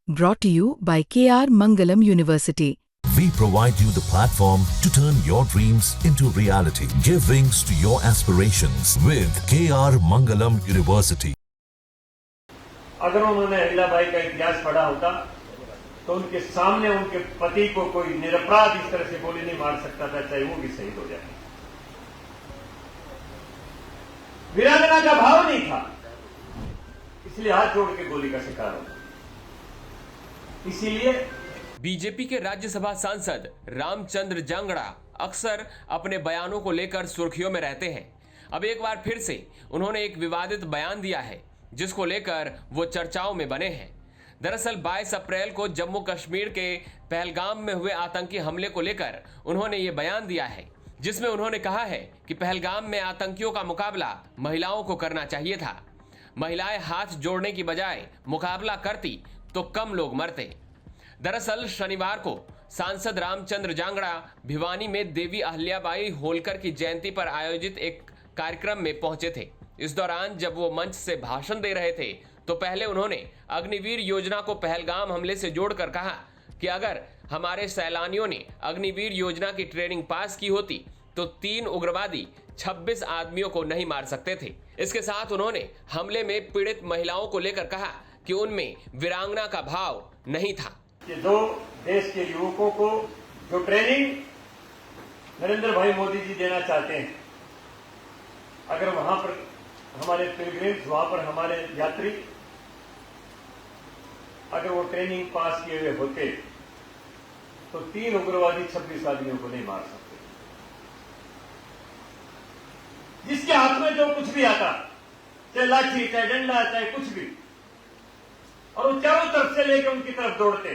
Brought to you by KR Mangalam University. We provide you the platform to turn your dreams into reality. Give wings to your aspirations with KR Mangalam University. अगर उन्होंने अहिल्याबाई का इतिहास पढ़ा होता तो उनके सामने उनके पति को कोई निरपराध इस तरह से गोली नहीं मार सकता था, चाहे वो भी शहीद हो जाए। वीरांगना का भाव नहीं था, इसलिए हाथ जोड़ के गोली का शिकार हो। इसीलिए बीजेपी के राज्यसभा सांसद रामचंद्र जांगड़ा अक्सर अपने बयानों को लेकर सुर्खियों में रहते हैं। अब एक बार फिर से उन्होंने एक विवादित बयान दिया है जिसको लेकर वो चर्चाओं में बने हैं। दरअसल 22 अप्रैल को जम्मू कश्मीर के पहलगाम में हुए आतंकी हमले को लेकर उन्होंने ये बयान दिया है, जिसमें उन्होंने कहा है कि पहलगाम में आतंकियों का मुकाबला महिलाओं को करना चाहिए था। महिलाएं हाथ जोड़ने की बजाय मुकाबला करती तो कम लोग मरते। दरअसल शनिवार को सांसद रामचंद्र जांगड़ा भिवानी में देवी अहिल्याबाई होलकर की जयंती पर आयोजित एक कार्यक्रम में पहुंचे थे। इस दौरान जब वो मंच से भाषण दे रहे थे तो पहले उन्होंने अग्निवीर योजना को पहलगाम हमले से जोड़कर कहा कि अगर हमारे सैलानियों ने अग्निवीर योजना की ट्रेनिंग पास की होती तो 3 उग्रवादी 26 आदमियों को नहीं मार सकते थे। इसके साथ उन्होंने हमले में पीड़ित महिलाओं को लेकर कहा कि उनमें वीरांगना का भाव नहीं था। कि जो देश के युवकों को जो ट्रेनिंग नरेंद्र भाई मोदी जी देना चाहते हैं, अगर वहां पर हमारे पिलग्रिम्स, वहां पर हमारे यात्री अगर वो ट्रेनिंग पास किए हुए होते तो 3 उग्रवादी 26 आदमियों को नहीं मार सकते। जिसके हाथ में जो कुछ भी आता, चाहे लाठी, चाहे डंडा, चाहे कुछ भी, और वो चारों तरफ से लेकर उनकी तरफ दौड़ते,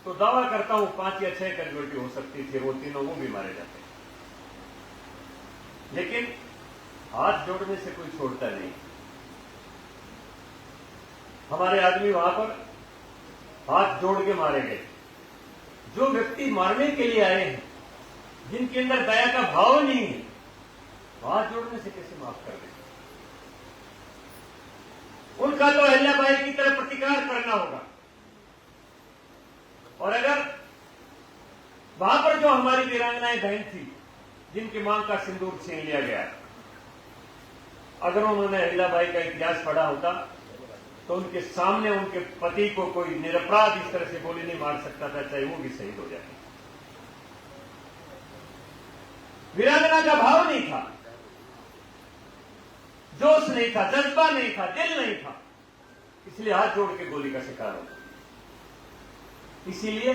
तो दावा करता हूं 5 या 6 कैजुअल्टी हो सकती थी, वो तीनों वो भी मारे जाते। लेकिन हाथ जोड़ने से कोई छोड़ता नहीं। हमारे आदमी वहां पर हाथ जोड़ के मारे गए। जो व्यक्ति मारने के लिए आए हैं, जिनके अंदर दया का भाव नहीं है, हाथ जोड़ने से कैसे माफ कर दें? उनका तो अहिल्याबाई की तरह प्रतिकार करना होगा। और अगर वहां पर जो हमारी वीरांगनाएं बहन थी, जिनकी मांग का सिंदूर छीन लिया गया, अगर उन्होंने अहिल्याबाई का इतिहास पढ़ा होता तो उनके सामने उनके पति को कोई निरपराध इस तरह से गोली नहीं मार सकता था, चाहे वो भी शहीद हो जाए। वीरांगना का भाव नहीं था, जोश नहीं था, जज्बा नहीं था, दिल नहीं था, इसलिए हाथ जोड़ के गोली का शिकार हो। इसीलिए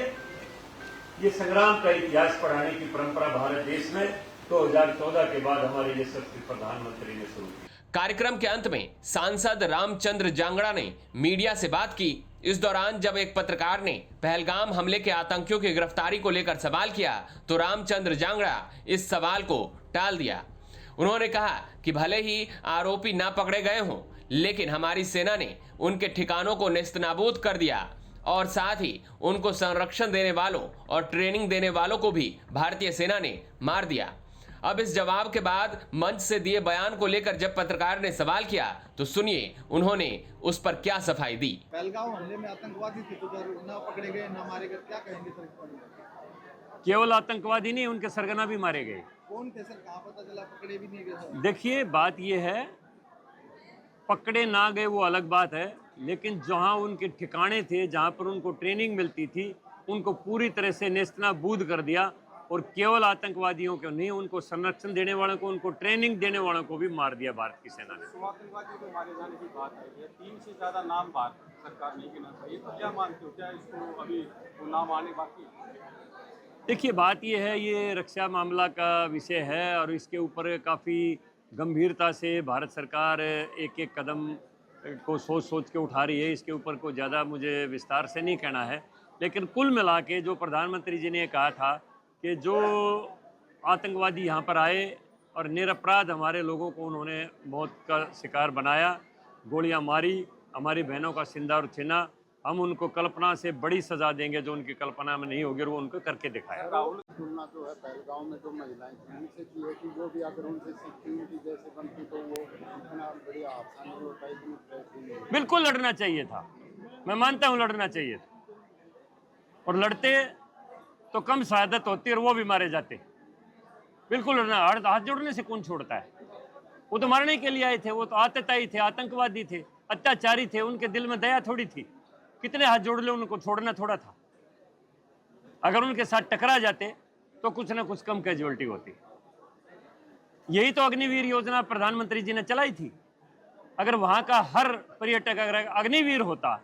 ये संग्राम का इतिहास पढ़ाने की परंपरा भारत देश में 2014 के बाद हमारे यशस्वी प्रधानमंत्री ने शुरू की। कार्यक्रम के अंत में सांसद रामचंद्र जांगड़ा ने मीडिया से बात की। इस दौरान जब एक पत्रकार ने पहलगाम हमले के आतंकियों की गिरफ्तारी को लेकर सवाल किया तो रामचंद्र जांगड़ा इस सवाल को टाल दिया। उन्होंने कहा कि भले ही आरोपी ना पकड़े गए हों, लेकिन हमारी सेना ने उनके ठिकानों को नेस्तनाबूद कर दिया और साथ ही उनको संरक्षण देने वालों और ट्रेनिंग देने वालों को भी भारतीय सेना ने मार दिया। अब इस जवाब के बाद मंच से दिए बयान को लेकर जब पत्रकार ने सवाल किया तो सुनिए उन्होंने उस पर क्या सफाई दी। पहलगाम हमले में आतंकवादी थे तो ना पकड़े गए, ना मारे गए, क्या कहेंगे सर? केवल आतंकवादी नहीं, उनके सरगना भी मारे गए। कौन थे सर? कहाँ पता चला पकड़े भी नहीं गए? देखिए, बात यह है, पकड़े ना गए वो अलग बात है, लेकिन जहाँ उनके ठिकाने थे, जहाँ पर उनको ट्रेनिंग मिलती थी, उनको पूरी तरह से नेस्तनाबूद कर दिया। और केवल आतंकवादियों को नहीं, उनको संरक्षण देने वालों को, उनको ट्रेनिंग देने वालों को भी मार दिया भारत की सेना ने। आतंकवादियों को मारे जाने की बात है, 3 से ज्यादा नाम भारत सरकार नहीं गिना चाहिए, तो क्या मानते हो, क्या इसको अभी वो नाम आने बाकी? देखिए, बात यह है, ये रक्षा मामला का विषय है और इसके ऊपर काफ़ी गंभीरता से भारत सरकार एक कदम को सोच के उठा रही है। इसके ऊपर को ज़्यादा मुझे विस्तार से नहीं कहना है, लेकिन कुल मिला के जो प्रधानमंत्री जी ने कहा था कि जो आतंकवादी यहाँ पर आए और निरपराध हमारे लोगों को उन्होंने मौत का शिकार बनाया, गोलियाँ मारी, हमारी बहनों का सिंदा और छीना, हम उनको कल्पना से बड़ी सजा देंगे जो उनकी कल्पना में नहीं होगी और वो उनको करके दिखाया। राहुल तुलना जो है पहलगाम में जो महिलाएं थी उनसे की है कि वो भी अगर उनसे सिक्योरिटी जैसे बनती तो वो इतना बड़ी आसानी होता है। बिल्कुल लड़ना चाहिए था, मैं मानता हूं लड़ना चाहिए, और लड़ते तो कम शहादत होती और वो भी मारे जाते। बिल्कुल लड़ना, हाथ जोड़ने से कौन छोड़ता है? वो तो मारने के लिए आए थे, वो तो आतताई थे, आतंकवादी थे, अत्याचारी थे, उनके दिल में दया थोड़ी थी। कितने हाथ जोड़ ले, उनको छोड़ना थोड़ा था। अगर उनके साथ टकरा जाते तो कुछ ना कुछ कम कैजुअलिटी होती। यही तो अग्निवीर योजना प्रधानमंत्री जी ने चलाई थी। अगर वहां का हर पर्यटक अगर अग्निवीर होता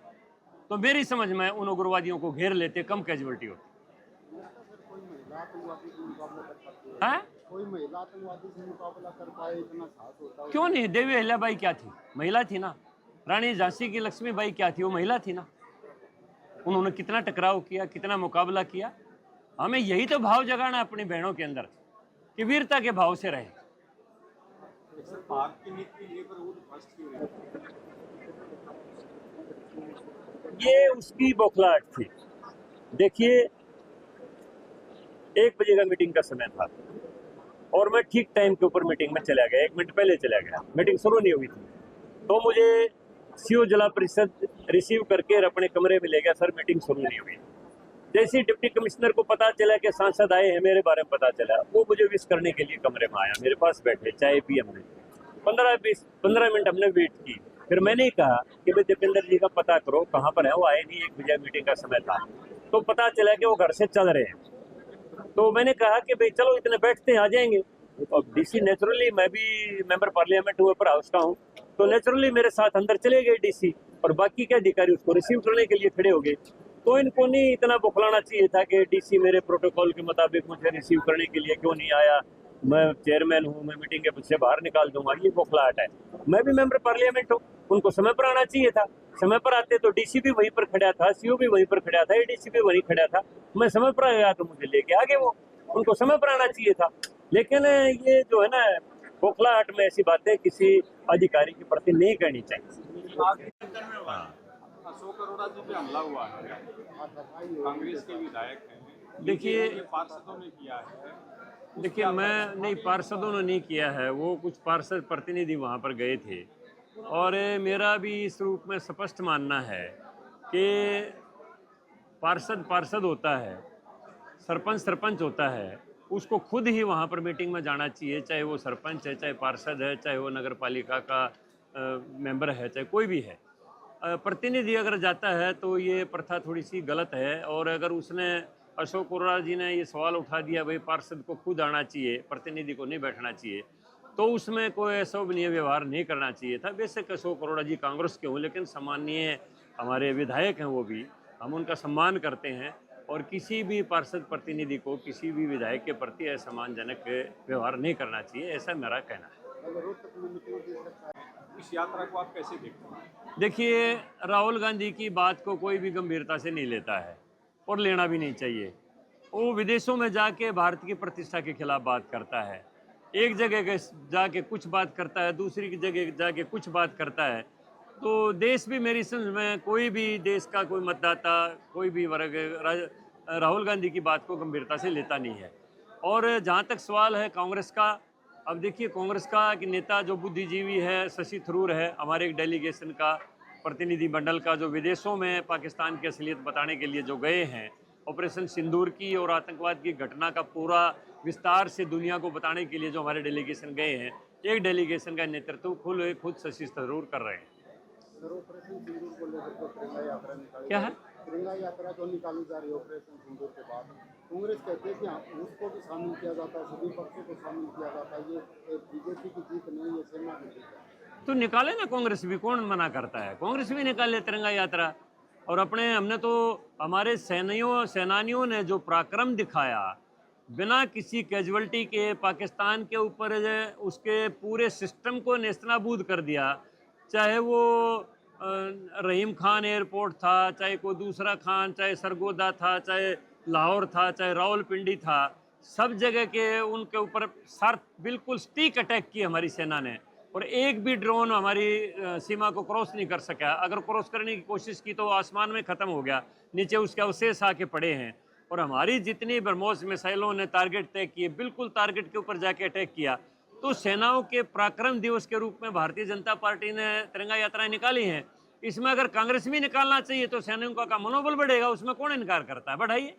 तो मेरी समझ में उन उग्रवादियों को घेर लेते, कम कैजुअलिटी होती। कोई महिला आतंकवादी से मुकाबला कर सकती है? हाँ, कोई महिला आतंकवादी से मुकाबला कर पाए, इतना साहस होता है? क्यों नहीं? देवी अहिल्याबाई क्या थी? महिला थी ना। रानी झांसी की लक्ष्मीबाई क्या थी? वो महिला थी ना। उन्होंने कितना टकराव किया, कितना मुकाबला किया। हमें यही तो भाव जगाना अपनी बहनों के अंदर कि वीरता के भाव से रहे। सर, भारत की नीति के लिए पर वो फर्स्ट क्यों नहीं? ये उसकी बौखलाहट थी। देखिए, 1 बजे का मीटिंग का समय था और मैं ठीक टाइम के ऊपर मीटिंग में चला गया, 1 मिनट पहले चला गया। मीटिंग शुरू नहीं हुई थी तो मुझे सीओ जिला परिषद रिसीव करके अपने कमरे में ले गया। सर, मीटिंग शुरू नहीं हुई। जैसे ही डिप्टी कमिश्नर को पता चला कि सांसद आए हैं, मेरे बारे में पता चला, वो मुझे विश करने के लिए कमरे में आया, मेरे पास बैठे, चाय पी हमने, 15 मिनट हमने वेट की। फिर मैंने कहा कि भाई दीपेंद्र जी का पता करो कहाँ पर है। वो आए नहीं, 1 बजे मीटिंग का समय था तो पता चला कि वो घर से चल रहे हैं। तो मैंने कहा कि भाई चलो इतने बैठते हैं, आ जाएंगे। तो डीसी नेचुरली, मैं भी मेंबर पार्लियामेंट हुए पर हाउस का हूँ, तो नेचुरली मेरे साथ अंदर चले गए डीसी, और बाकी के अधिकारी उसको रिसीव करने के लिए खड़े हो गए। तो इनको नहीं इतना बौखलाना चाहिए था कि डीसी मेरे प्रोटोकॉल के मुताबिक मुझे रिसीव करने के लिए क्यों नहीं आया, मैं चेयरमैन हूँ, मैं मीटिंग के पीछे बाहर निकाल दूंगा। ये बौखलाहट है। मैं भी मेंबर पार्लियामेंट हूँ, उनको समय पर आना चाहिए था। समय पर आते तो डीसी भी वहीं पर खड़ा था, सीओ भी वहीं पर खड़ा था, एडीसी भी वहीं खड़ा था। मैं समय पर आया तो मुझे लेके आगे, वो उनको समय पर आना चाहिए था। लेकिन ये जो है ना, बौखलाहट में ऐसी बातें किसी अधिकारी के प्रति नहीं करनी चाहिए। अशोक अरोड़ा जी पे हमला हुआ है, कांग्रेस के विधायक हैं। देखिए, ये पार्षदों ने किया है। देखिए, मैं नहीं, पार्षदों ने नहीं किया है, वो कुछ पार्षद प्रतिनिधि वहाँ पर गए थे। और मेरा भी इस रूप में स्पष्ट मानना है कि पार्षद होता है, सरपंच होता है, उसको खुद ही वहाँ पर मीटिंग में जाना चाहिए, चाहे वो सरपंच है, चाहे पार्षद है, चाहे वो नगर पालिका का मेंबर है, चाहे कोई भी है। प्रतिनिधि अगर जाता है तो ये प्रथा थोड़ी सी गलत है। और अगर उसने, अशोक अरोड़ा जी ने ये सवाल उठा दिया भाई पार्षद को खुद आना चाहिए, प्रतिनिधि को नहीं बैठना चाहिए, तो उसमें कोई अशोभनीय व्यवहार नहीं करना चाहिए था। बेशक अशोक अरोड़ा जी कांग्रेस के हों, लेकिन सम्मानीय हमारे विधायक हैं, वो भी हम उनका सम्मान करते हैं। और किसी भी पार्षद प्रतिनिधि को, किसी भी विधायक के प्रति असम्मानजनक व्यवहार नहीं करना चाहिए, ऐसा मेरा कहना है। इस यात्रा को आप कैसे देखते हैं? देखिए, राहुल गांधी की बात को कोई भी गंभीरता से नहीं लेता है और लेना भी नहीं चाहिए। वो विदेशों में जाके भारत की प्रतिष्ठा के खिलाफ बात करता है, एक जगह जाके कुछ बात करता है, दूसरी जगह जाके कुछ बात करता है। तो देश भी, मेरी समझ में कोई भी देश का कोई मतदाता, कोई भी वर्ग राहुल गांधी की बात को गंभीरता से लेता नहीं है। और जहाँ तक सवाल है कांग्रेस का, अब देखिए, कांग्रेस का एक नेता जो बुद्धिजीवी है, शशि थरूर है, हमारे एक डेलीगेशन का, प्रतिनिधि मंडल का, जो विदेशों में पाकिस्तान की असलियत बताने के लिए जो गए हैं, ऑपरेशन सिंदूर की और आतंकवाद की घटना का पूरा विस्तार से दुनिया को बताने के लिए जो हमारे डेलीगेशन गए हैं, एक डेलीगेशन का नेतृत्व खुद शशि थरूर कर रहे हैं। सर, ऑपरेशन सिंदूर को लेकर तो तिरंगा यात्रा निकाली, क्या है? तिरंगा यात्रा जो निकाली जा रही है ऑपरेशन सिंदूर के बाद, कांग्रेस कहती है कि हाँ, उसको भी शामिल किया जाता है, सभी पक्षों को शामिल किया जाता है। ये बीजेपी की जीत नहीं, ये सेना की जीत है। तो निकाले ना कांग्रेस भी, कौन मना करता है? कांग्रेस भी निकाले तिरंगा यात्रा। और हमने तो, हमारे सेनानियों ने जो पराक्रम दिखाया, बिना किसी कैजुअलिटी के पाकिस्तान के ऊपर उसके पूरे सिस्टम को नेस्तनाबूद कर दिया। चाहे वो रहीम खान एयरपोर्ट था, चाहे कोई दूसरा खान, चाहे सरगोदा था, चाहे लाहौर था, चाहे रावलपिंडी था, सब जगह के उनके ऊपर बिल्कुल स्टीक अटैक किया हमारी सेना ने। और एक भी ड्रोन हमारी सीमा को क्रॉस नहीं कर सका। अगर क्रॉस करने की कोशिश की तो आसमान में ख़त्म हो गया, नीचे उसके अवशेष आके पड़े हैं। और हमारी जितनी ब्रह्मोस मिसाइलों ने टारगेट तय किए, बिल्कुल टारगेट के ऊपर जाके अटैक किया। तो सेनाओं के पराक्रम दिवस के रूप में भारतीय जनता पार्टी ने तिरंगा यात्राएं निकाली हैं। इसमें अगर कांग्रेस भी निकालना चाहिए तो सैनिकों का मनोबल बढ़ेगा, उसमें कौन इनकार करता है? बढ़ाइए।